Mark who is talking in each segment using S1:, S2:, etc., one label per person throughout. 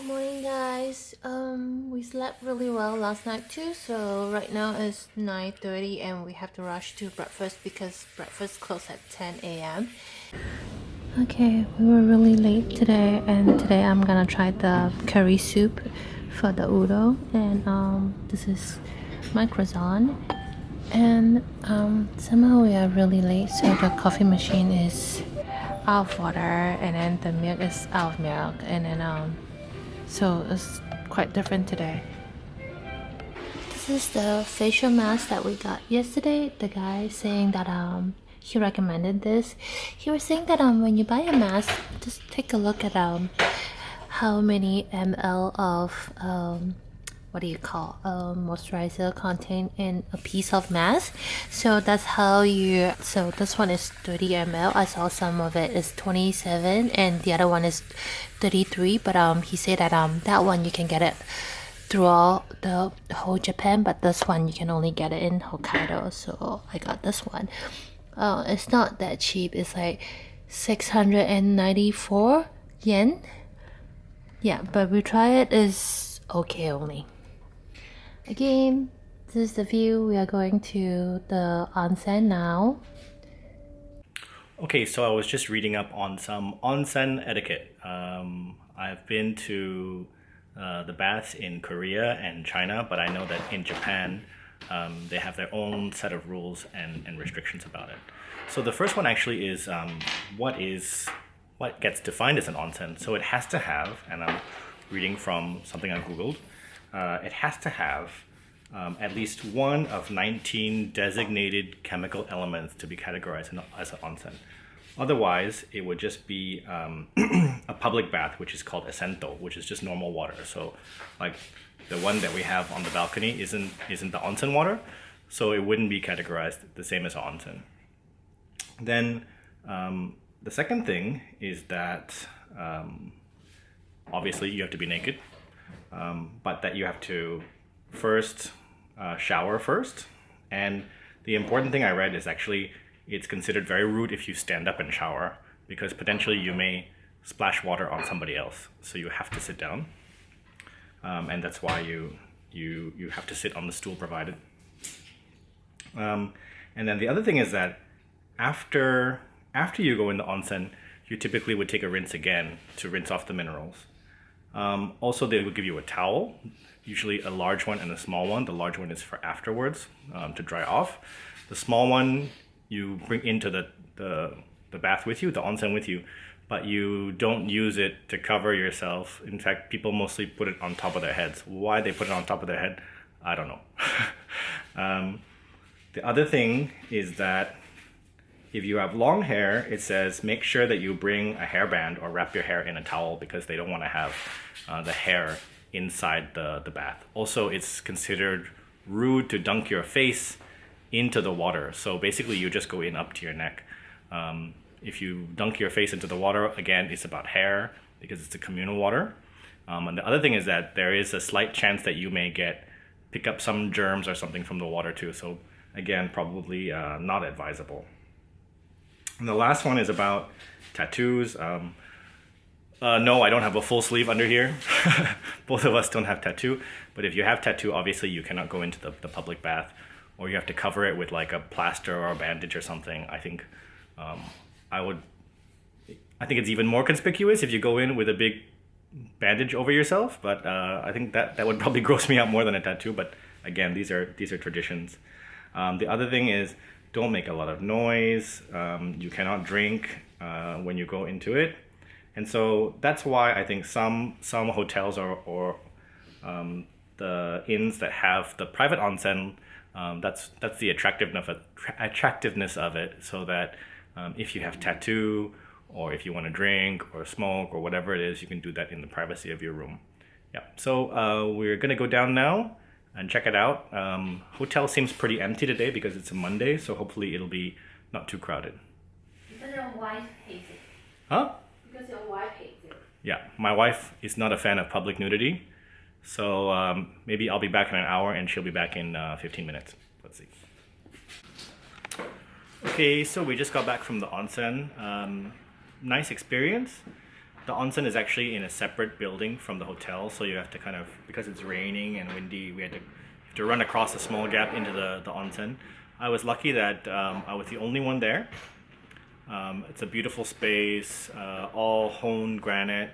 S1: Good morning, guys. We slept really well last night too, so right now it's 9:30 and we have to rush to breakfast because breakfast closed at 10 a.m. Okay, we were really late today, and today I'm gonna try the curry soup for the udon, and this is my croissant. And somehow we are really late, so the coffee machine is out of water, and then the milk is out of milk, and then so it's quite different today. This is the facial mask that we got yesterday. The guy saying that he recommended this. He was saying that when you buy a mask, just take a look at how many ml of what do you call moisturizer contain in a piece of mask. So that's how you. So this one is 30 ml. I saw some of it is 27 and the other one is 33. But he said that that one you can get it throughout the whole Japan, but this one you can only get it in Hokkaido. So I got this one. It's not that cheap. It's like 694 yen. Yeah, but we try it is okay only. Again, this is the view. We are going to the onsen now.
S2: Okay, so I was just reading up on some onsen etiquette. I've been to the baths in Korea and China, but I know that in Japan, they have their own set of rules and restrictions about it. So the first one actually is what gets defined as an onsen. So it has to have, and I'm reading from something I Googled, it has to have at least one of 19 designated chemical elements to be categorized as an onsen. Otherwise, it would just be a public bath, which is called esento, which is just normal water. So, like the one that we have on the balcony isn't the onsen water, so it wouldn't be categorized the same as onsen. Then the second thing is that obviously you have to be naked, but that you have to first shower first. And the important thing I read is actually it's considered very rude if you stand up and shower because potentially you may splash water on somebody else. So you have to sit down, and that's why you have to sit on the stool provided. And then the other thing is that after you go in the onsen, you typically would take a rinse again to rinse off the minerals. Also, they would give you a towel, usually a large one and a small one. The large one is for afterwards to dry off. The small one you bring into the bath with you, the onsen with you, but you don't use it to cover yourself. In fact, people mostly put it on top of their heads. Why they put it on top of their head, I don't know. The other thing is that if you have long hair, it says make sure that you bring a hairband or wrap your hair in a towel because they don't want to have the hair inside the bath. Also, it's considered rude to dunk your face into the water. So basically you just go in up to your neck. If you dunk your face into the water, again, it's about hair because it's a communal water. And the other thing is that there is a slight chance that you may pick up some germs or something from the water too. So again, probably not advisable. And the last one is about tattoos. No, I don't have a full sleeve under here. Both of us don't have tattoo. But if you have tattoo, obviously you cannot go into the public bath, or you have to cover it with like a plaster or a bandage or something. I think I think it's even more conspicuous if you go in with a big bandage over yourself. But I think that would probably gross me out more than a tattoo. But again, these are traditions. The other thing is don't make a lot of noise. You cannot drink when you go into it. And so that's why I think some hotels or the inns that have the private onsen, that's the attractiveness of it, so that if you have tattoo or if you want to drink or smoke or whatever it is, you can do that in the privacy of your room. Yeah. So we're gonna go down now and check it out. Hotel seems pretty empty today because it's a Monday, so hopefully it'll be not too crowded.
S1: Because your wife hates it.
S2: Huh?
S1: Because your wife hates it.
S2: Yeah, my wife is not a fan of public nudity, so maybe I'll be back in an hour and she'll be back in 15 minutes. Let's see. Okay, so we just got back from the onsen. Nice experience. The onsen is actually in a separate building from the hotel, so you have to kind of, because it's raining and windy, we had to run across a small gap into the onsen. I was lucky that I was the only one there. It's a beautiful space, all honed granite,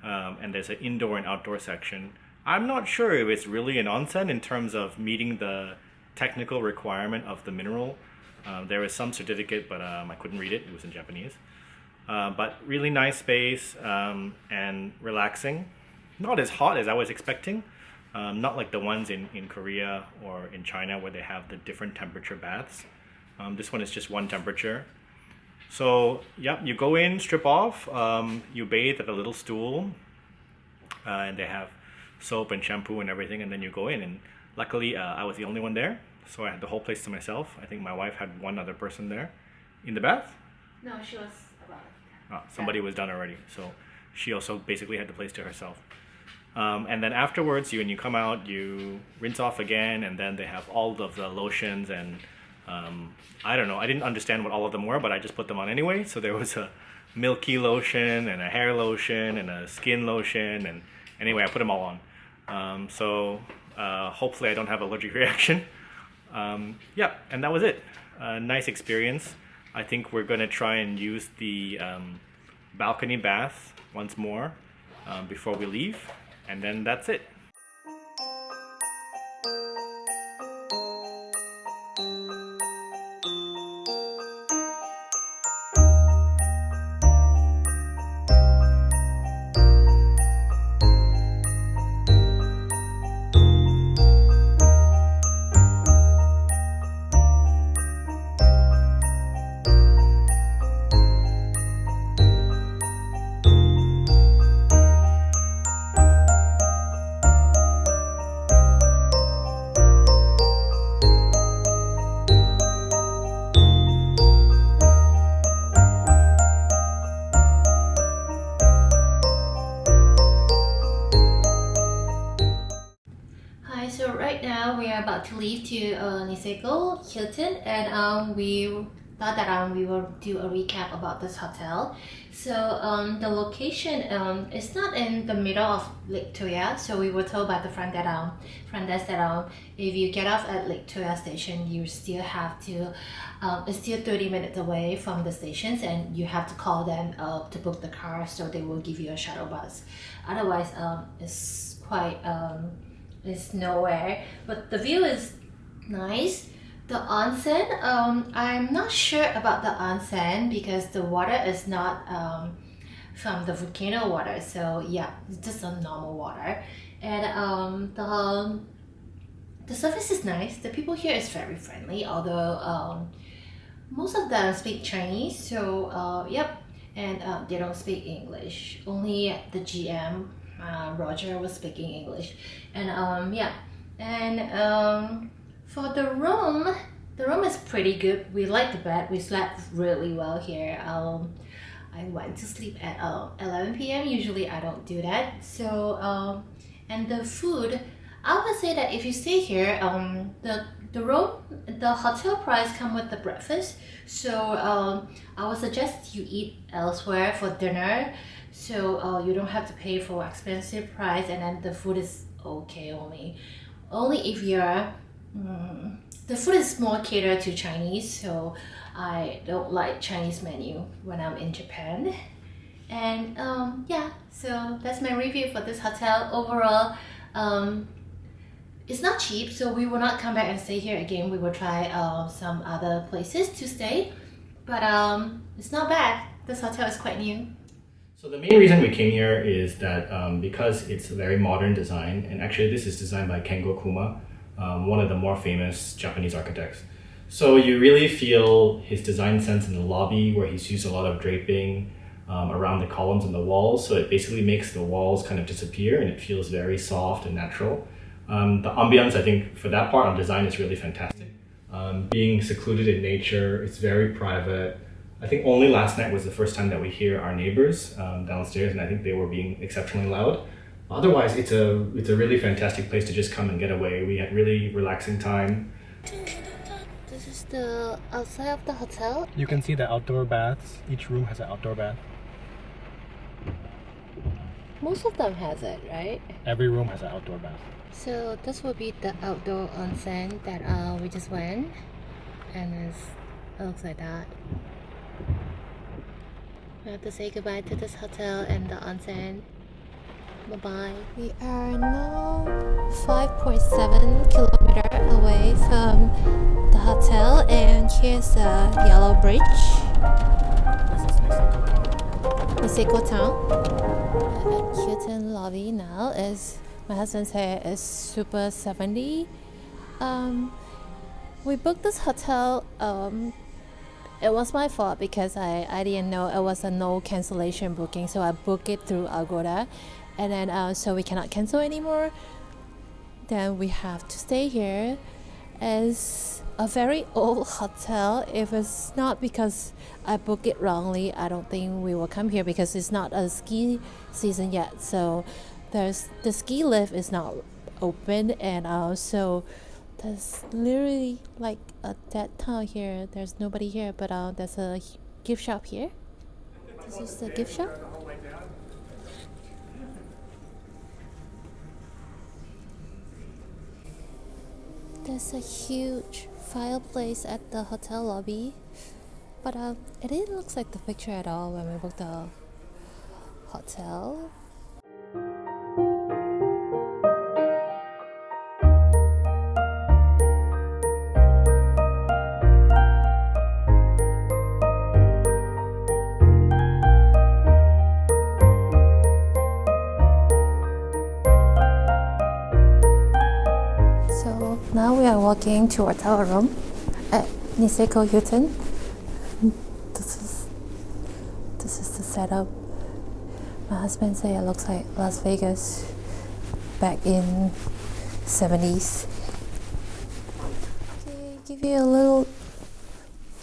S2: and there's an indoor and outdoor section. I'm not sure if it's really an onsen in terms of meeting the technical requirement of the mineral. There was some certificate, but I couldn't read it. It was in Japanese. But really nice space and relaxing. Not as hot as I was expecting. Not like the ones in Korea or in China where they have the different temperature baths. This one is just one temperature. So, yep, you go in, strip off, you bathe at a little stool, and they have soap and shampoo and everything, and then you go in. And luckily, I was the only one there, so I had the whole place to myself. I think my wife had one other person there in the bath.
S1: No, she was about
S2: somebody was done already, so she also basically had the place to herself. And then afterwards, when you come out, you rinse off again, and then they have all of the lotions and I don't know, I didn't understand what all of them were, but I just put them on anyway. So there was a milky lotion and a hair lotion and a skin lotion, and anyway, I put them all on. So hopefully I don't have an allergic reaction. Yeah, and that was it. Nice experience. I think we're gonna try and use the balcony bath once more before we leave, and then that's it.
S1: So right now we are about to leave to Niseko, Hilton, and we thought that we will do a recap about this hotel. So the location is not in the middle of Lake Toya, so we were told by the front desk that if you get off at Lake Toya station, you still have to, it's still 30 minutes away from the stations, and you have to call them to book the car, so they will give you a shuttle bus. Otherwise, it's quite it's nowhere, but the view is nice. The onsen, I'm not sure about the onsen because the water is not from the volcano water, so yeah, it's just a normal water. And the service is nice. The people here is very friendly, although most of them speak Chinese, so yep, and they don't speak English. Only the GM Roger was speaking English, and yeah, and for the room is pretty good. We like the bed. We slept really well here. I went to sleep at 11 p.m. Usually I don't do that. So and the food, I would say that if you stay here, the hotel price come with the breakfast. So I would suggest you eat elsewhere for dinner, so you don't have to pay for expensive price, and then the food is okay only if you're the food is more catered to Chinese, so I don't like Chinese menu when I'm in Japan. And yeah, so that's my review for this hotel. Overall, it's not cheap, so we will not come back and stay here again. We will try some other places to stay, but it's not bad. This hotel is quite new.
S2: So the main reason we came here is that because it's a very modern design, and actually this is designed by Kengo Kuma, one of the more famous Japanese architects. So you really feel his design sense in the lobby, where he's used a lot of draping around the columns and the walls, so it basically makes the walls kind of disappear and it feels very soft and natural. The ambience, I think, for that part on design is really fantastic. Being secluded in nature, it's very private. I think only last night was the first time that we hear our neighbors downstairs, and I think they were being exceptionally loud. Otherwise, it's a really fantastic place to just come and get away. We had really relaxing time.
S1: This is the outside of the hotel.
S2: You can see the outdoor baths. Each room has an outdoor bath.
S1: Most of them has it, right?
S2: Every room has an outdoor bath.
S1: So this will be the outdoor onsen that we just went, and it looks like that. We have to say goodbye to this hotel and the onsen. Bye bye. We are now 5.7 kilometers away from the hotel, and here's a yellow bridge.
S2: This is Niseko Town.
S1: Niseko Town. At Hilton lobby now is, my husband said, is super 70. We booked this hotel. It was my fault because I didn't know it was a no cancellation booking, so I booked it through Agoda, and then so we cannot cancel anymore. Then we have to stay here. It's a very old hotel. If it's not because I booked it wrongly, I don't think we will come here because it's not a ski season yet. So there's the ski lift is not open, and so there's literally like a dead town here. There's nobody here, but there's a gift shop here. This is the gift shop. There's a huge fireplace at the hotel lobby, but it didn't look like the picture at all when we booked the hotel. So now we are walking towards our room at Niseko Hilton. This is the setup. My husband said it looks like Las Vegas back in 70s. Okay, give you a little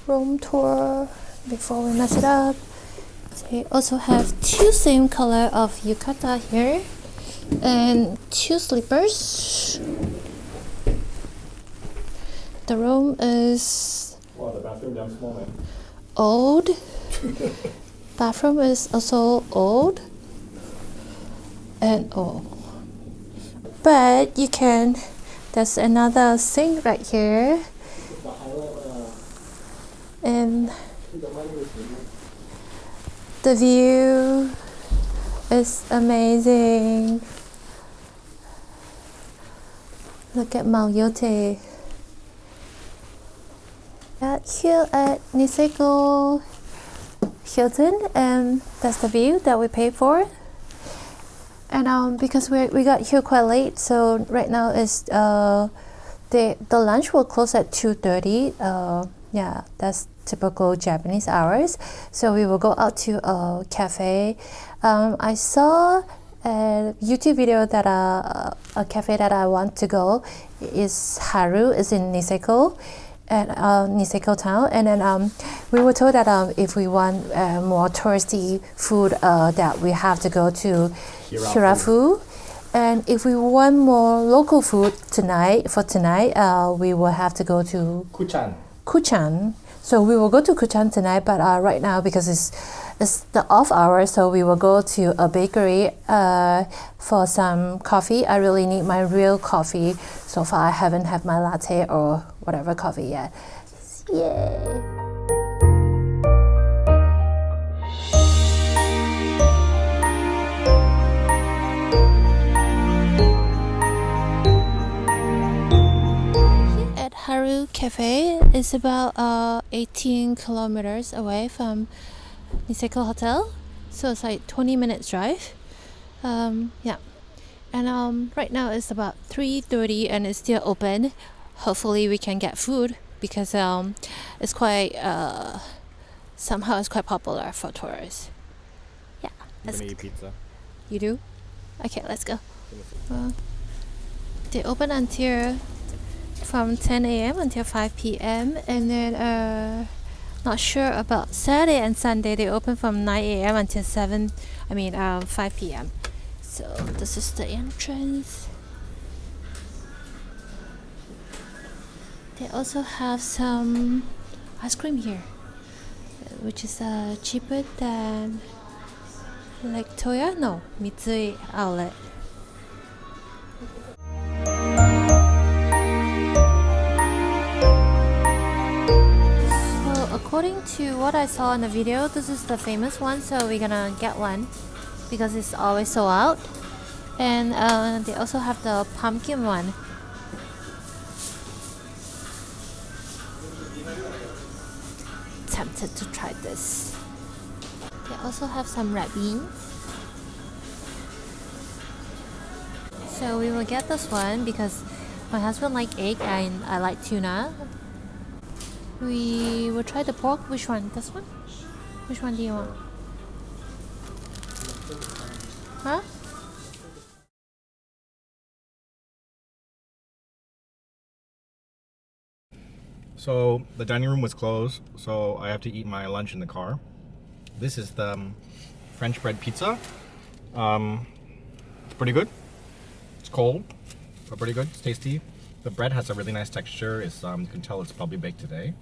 S1: room tour before we mess it up. They also have two same color of yukata here and two slippers. The room is
S2: Wow, the bathroom damn small, man.
S1: old. Bathroom is also old and old. But you can, there's another sink right here. And the view is amazing. Look at Mount Yote. Here at Niseko Hilton, and that's the view that we paid for. And because we got here quite late, so right now is the lunch will close at 2:30. Yeah, that's typical Japanese hours. So we will go out to a cafe. I saw a YouTube video that a cafe that I want to go is Haru, is in Niseko. At Niseko Town, and then we were told that if we want more touristy food, that we have to go to Hirafu, and if we want more local food tonight, we will have to go to Kuchan. So we will go to Kuchan tonight, but right now because it's the off hour, so we will go to a bakery for some coffee. I really need my real coffee. So far I haven't had my latte or whatever coffee yet. Yay! At Haru Cafe is about 18 kilometers away from Niseko Hotel, so it's like 20 minutes drive. Yeah, and right now it's about 3:30 and it's still open. Hopefully we can get food because it's quite somehow it's quite popular for tourists. Yeah,
S2: I'm gonna eat pizza.
S1: You do? Okay, let's go. They open until from 10 a.m. until 5 p.m. and then not sure about Saturday and Sunday. They open from 9 a.m. until 5 p.m. So this is the entrance. They also have some ice cream here, which is cheaper than Like Toya? No, Mitsui outlet. So according to what I saw in the video, this is the famous one, so we're gonna get one because it's always sold out. And they also have the pumpkin one. Tempted to try this. They also have some red beans. So we will get this one because my husband likes egg and I like tuna. We will try the pork. Which one? This one? Which one do you want? Huh?
S2: So the dining room was closed, so I have to eat my lunch in the car. This is the French bread pizza. It's pretty good. It's cold, but pretty good. It's tasty. The bread has a really nice texture. It's you can tell it's probably baked today.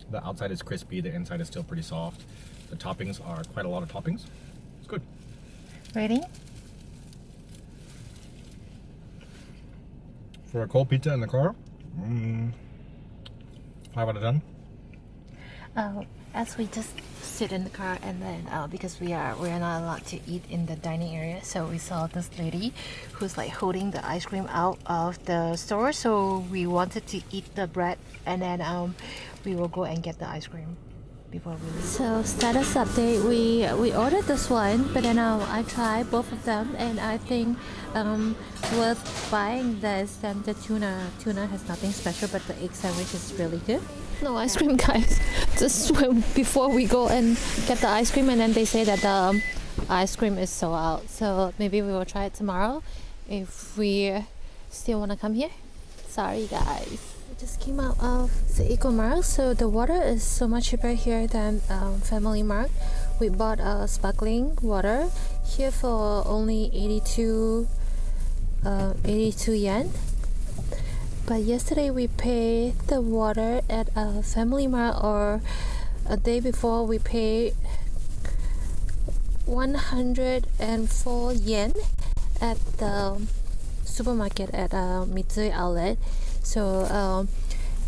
S2: The outside is crispy. The inside is still pretty soft. The toppings are quite a lot of toppings. It's good.
S1: Ready?
S2: For a cold pizza in the car, 5 out of 10.
S1: As we just sit in the car and then because we are not allowed to eat in the dining area, so we saw this lady who's like holding the ice cream out of the store, so we wanted to eat the bread and then we will go and get the ice cream before we leave. So status update, we ordered this one, but then I tried both of them and I think worth buying this than the tuna. Tuna has nothing special, but the egg sandwich is really good. No ice cream, guys. Just before we go and get the ice cream, and then they say that the ice cream is sold out. So maybe we will try it tomorrow if we still want to come here. Sorry, guys. We just came out of the Eco Mart, so the water is so much cheaper here than Family Mart. We bought a sparkling water here for only 82 yen. But yesterday we paid the water at a Family Mart, or a day before we paid 104 yen at the supermarket at Mitsui outlet. So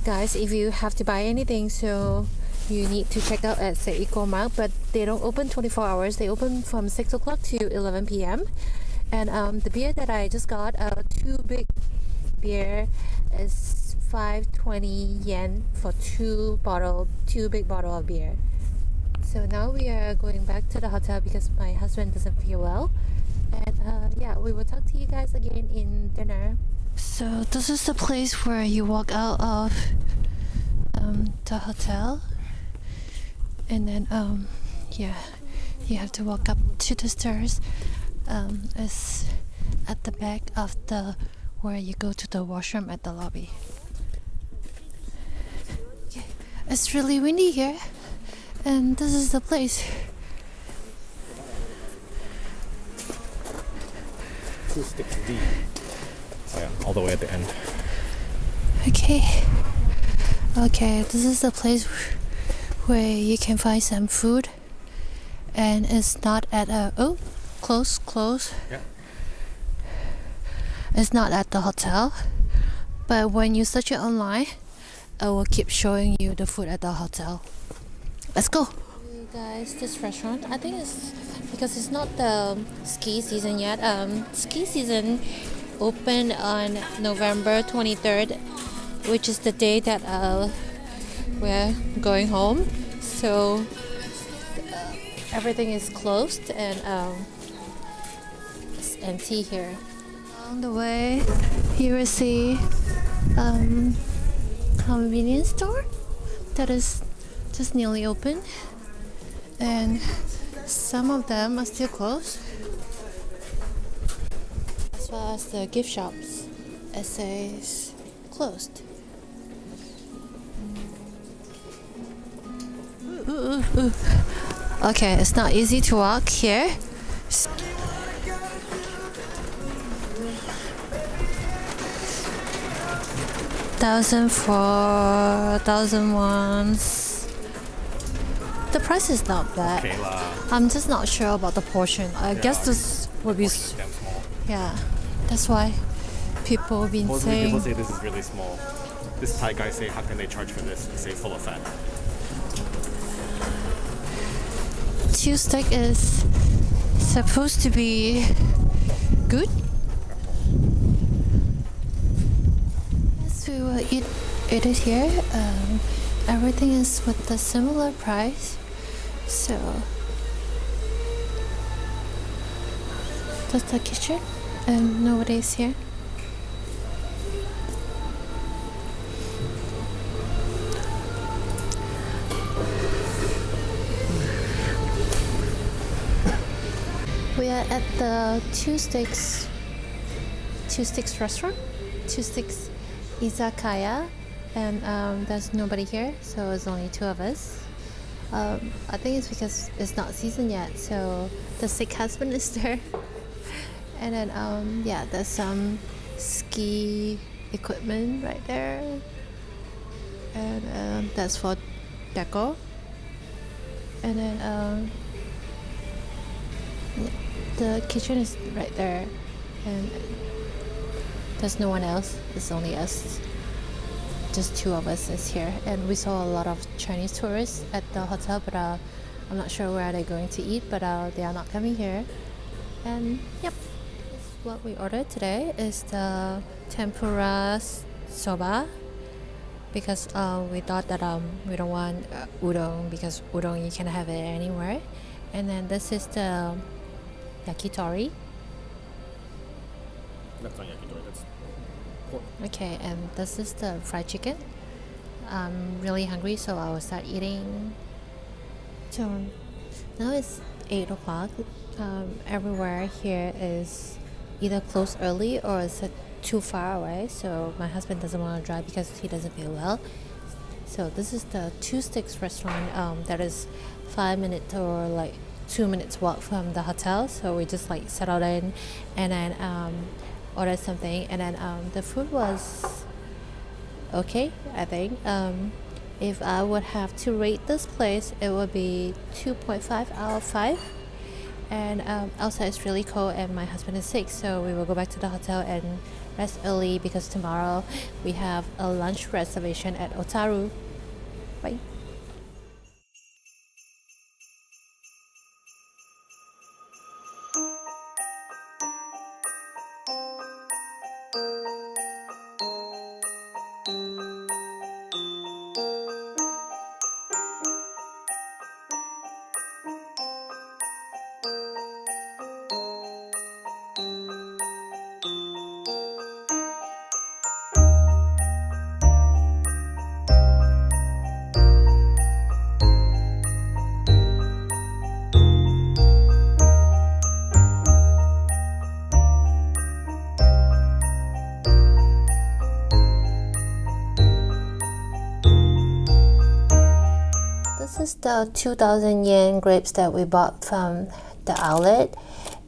S1: guys, if you have to buy anything, so you need to check out at Seiko Mart, but they don't open 24 hours. They open from 6 o'clock to 11 p.m. And the beer that I just got, two big beer is 520 yen for two big bottle of beer. So now we are going back to the hotel because my husband doesn't feel well, and yeah, we will talk to you guys again in dinner. So this is the place where you walk out of the hotel, and then yeah, you have to walk up to the stairs. It's at the back of the where you go to the washroom at the lobby. Okay. It's really windy here, and this is the place.
S2: Yeah, all the way at the end.
S1: Okay, this is the place where you can find some food, and it's not at a close.
S2: Yeah.
S1: It's not at the hotel, but when you search it online, I will keep showing you the food at the hotel. Let's go. You guys, this restaurant, I think it's because it's not the ski season yet. Ski season opened on November 23rd, which is the day that we're going home. So everything is closed and it's empty here. Along the way, you will see convenience store that is just nearly open, and some of them are still closed, as well as the gift shops. It says closed. Ooh. Okay, it's not easy to walk here. 1,004, 1,001. The price is not bad.
S2: Okay lah.
S1: I'm just not sure about the portion. I guess this would be.
S2: It's damn small.
S1: Yeah, that's why people have been
S2: Mostly
S1: saying.
S2: people say this is really small. This Thai guy say, how can they charge for this? They say full of fat.
S1: Two steak is supposed to be good. Yes, we will eat it here. Everything is with a similar price. So that's the kitchen, and nobody's here. We are at the Two Sticks restaurant, Two Sticks Izakaya, and there's nobody here, so it's only two of us. I think it's because it's not season yet, so the sick husband is there. And then yeah, there's some ski equipment right there, and that's for deco. And then the kitchen is right there, and there's no one else. It's only us. Just two of us is here, and we saw a lot of Chinese tourists at the hotel, but I'm not sure where they're going to eat, but they are not coming here. And yep, what we ordered today is the tempura soba, because we thought that we don't want udon, because udon you can have it anywhere. And then this is the yakitori.
S2: That's not yakitori, that's pork.
S1: Okay, and this is the fried chicken. I'm really hungry, so I will start eating. So now it's 8 o'clock. Everywhere here is either closed early or it's too far away, so my husband doesn't want to drive because he doesn't feel well. So this is the Two Sticks restaurant that is 5 minutes or like 2 minutes walk from the hotel. So we just like settled in and then ordered something, and then the food was okay, I think. If I would have to rate this place, it would be 2.5 out of 5. And outside it's really cold and my husband is sick, so we will go back to the hotel and rest early because tomorrow we have a lunch reservation at Otaru. Bye. This is the 2,000 yen grapes that we bought from the outlet,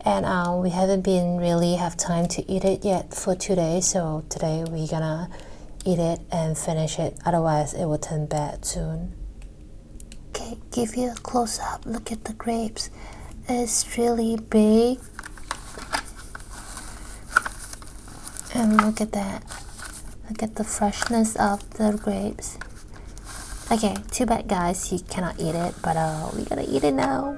S1: and we haven't been really have time to eat it yet for today, so today we're gonna eat it and finish it, otherwise it will turn bad soon. Okay, give you a close up. Look at the grapes. It's really big, and look at that. Look at the freshness of the grapes. Okay, too bad guys, you cannot eat it, but we're gonna eat it now.